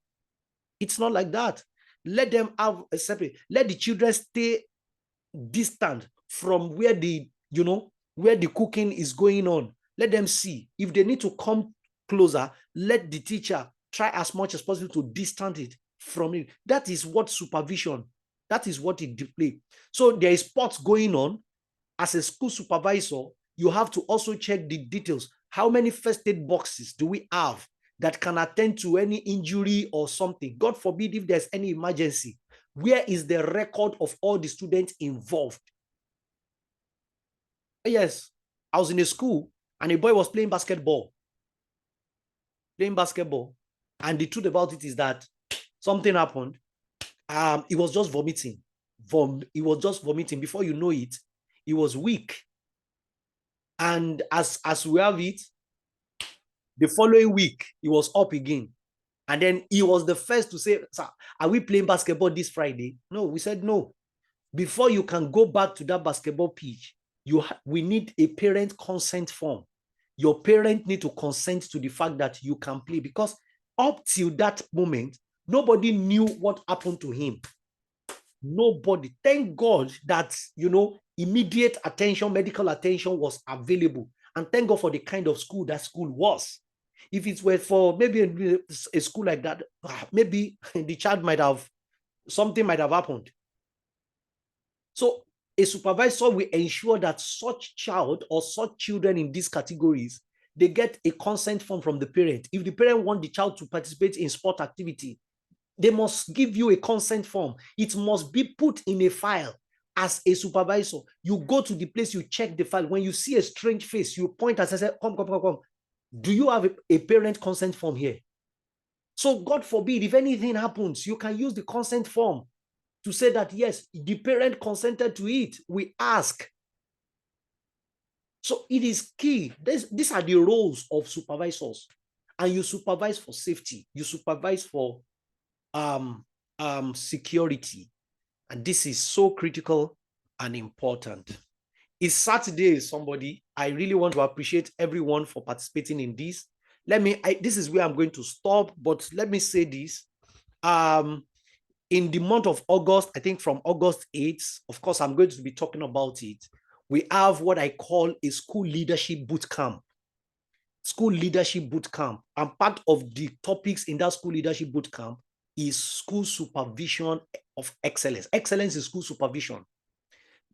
it's not like that. Let them have a separate. Let the children stay distant from where where the cooking is going on. Let them see. If they need to come closer, let the teacher try as much as possible to distance it from it. That is what supervision, that is what it displays. So there is sports going on. As a school supervisor, you have to also check the details. How many first aid boxes do we have that can attend to any injury or something? God forbid if there's any emergency. Where is the record of all the students involved? Yes, I was in a school and a boy was playing basketball. And the truth about it is that something happened. He was just vomiting. He was just vomiting. Before you know it, he was weak. And as we have it, the following week, he was up again. And then he was the first to say, "Sir, are we playing basketball this Friday?" No, we said no. Before you can go back to that basketball pitch, we need a parent consent form. Your parent need to consent to the fact that you can play, because up till that moment, nobody knew what happened to him. Nobody. Thank God that, immediate attention, medical attention was available. And thank God for the kind of school that school was. If it were for maybe a school like that, maybe the child something might have happened. So a supervisor will ensure that such child or such children in these categories, they get a consent form from the parent. If the parent wants the child to participate in sport activity, they must give you a consent form. It must be put in a file. As a supervisor, you go to the place, you check the file. When you see a strange face, you point and say, come. Do you have a parent consent form here? So God forbid, if anything happens, you can use the consent form to say that, yes, the parent consented to it. We ask. So it is key. These are the roles of supervisors. And you supervise for safety. You supervise for security. And this is so critical and important. It's Saturday, somebody. I really want to appreciate everyone for participating in this. This is where I'm going to stop, but let me say this. In the month of August, I think from August 8th, of course, I'm going to be talking about it. We have what I call a school leadership boot camp. School leadership boot camp. And part of the topics in that school leadership boot camp is school supervision of excellence. Excellence in school supervision.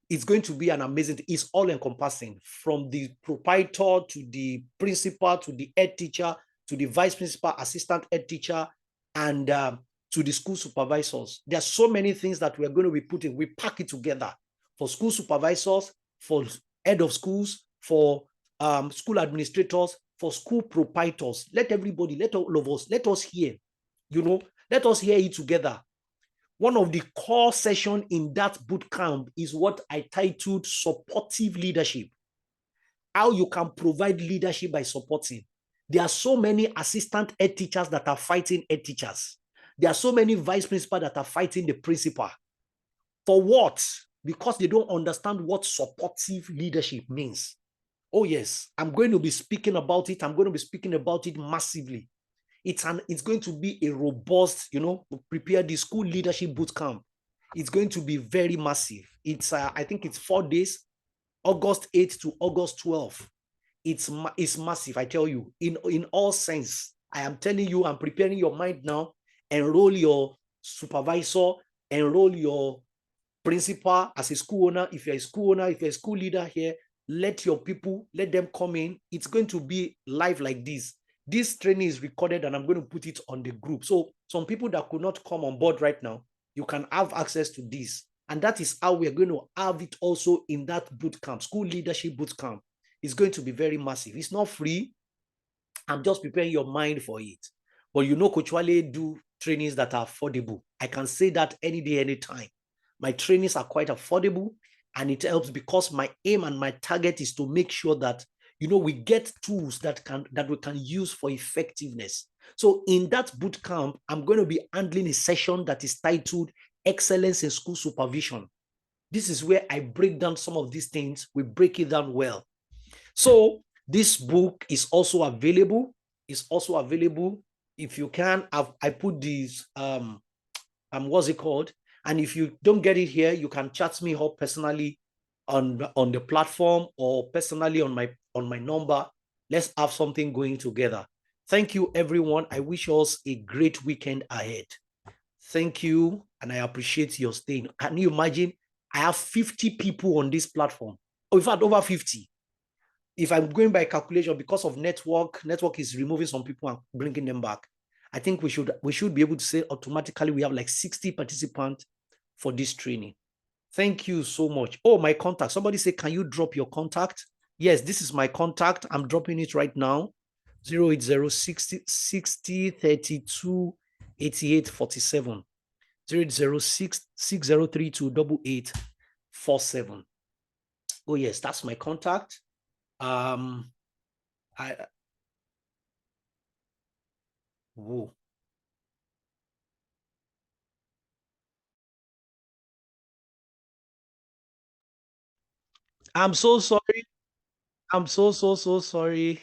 It's going to be an amazing, it's all encompassing, from the proprietor to the principal to the head teacher to the vice principal, assistant head teacher, and to the school supervisors. There are so many things that we're going to be putting. We pack it together for school supervisors, for head of schools, for school administrators, for school proprietors. Let everybody, let all of us, let us hear, let us hear it together. One of the core sessions in that boot camp is what I titled supportive leadership. How you can provide leadership by supporting. There are so many assistant head teachers that are fighting head teachers. There are so many vice principals that are fighting the principal. For what? Because they don't understand what supportive leadership means. Oh yes, I'm going to be speaking about it. I'm going to be speaking about it massively. It's going to be a robust, prepare the school leadership boot camp. It's going to be very massive. It's I think it's 4 days, August 8th to August 12th. It's massive, I tell you, in all sense. I am telling you, I'm preparing your mind now. Enroll your supervisor, enroll your principal as a school owner. If you're a school owner, if you're a school leader here, let your people, let them come in. It's going to be live like this. This training is recorded and I'm going to put it on the group. So some people that could not come on board right now, you can have access to this. And that is how we're going to have it also in that boot camp, school leadership boot camp. It's going to be very massive. It's not free. I'm just preparing your mind for it. But Coach Wale do trainings that are affordable. I can say that any day, anytime. My trainings are quite affordable. And it helps because my aim and my target is to make sure that, we get tools that we can use for effectiveness. So in that boot camp, I'm going to be handling a session that is titled Excellence in School Supervision. This is where I break down some of these things. We break it down well. So this book is also available. It's also available. If you can, I put these, what's it called? And if you don't get it here, you can chat me up personally on the platform or personally on my number. Let's have something going together. Thank you, everyone. I wish us a great weekend ahead. Thank you, and I appreciate your staying. Can you imagine? I have 50 people on this platform. Oh, in fact, over 50. If I'm going by calculation, because of network is removing some people and bringing them back. I think we should be able to say automatically we have like 60 participants for this training. Thank you so much. Oh, my contact. Somebody say, can you drop your contact? Yes, this is my contact. I'm dropping it right now. 080 60 60 32 88 47. 080 6032 8847. Oh, yes, that's my contact. Whoa. I'm so sorry. I'm so sorry.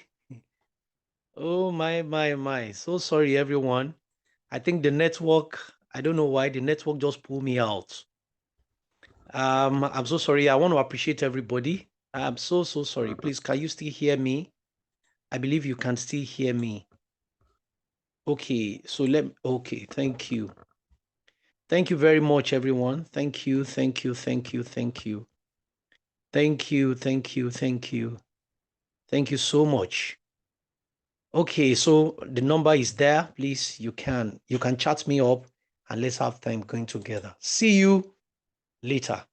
Oh my. So sorry, everyone. I think the network, I don't know why the network just pulled me out. I'm so sorry. I want to appreciate everybody. I'm so sorry. Please, can you still hear me? I believe you can still hear me. Okay, so okay, thank you. Thank you very much, everyone. Thank you. Thank you so much. Okay, so the number is there. Please, you can chat me up and let's have time going together. See you later.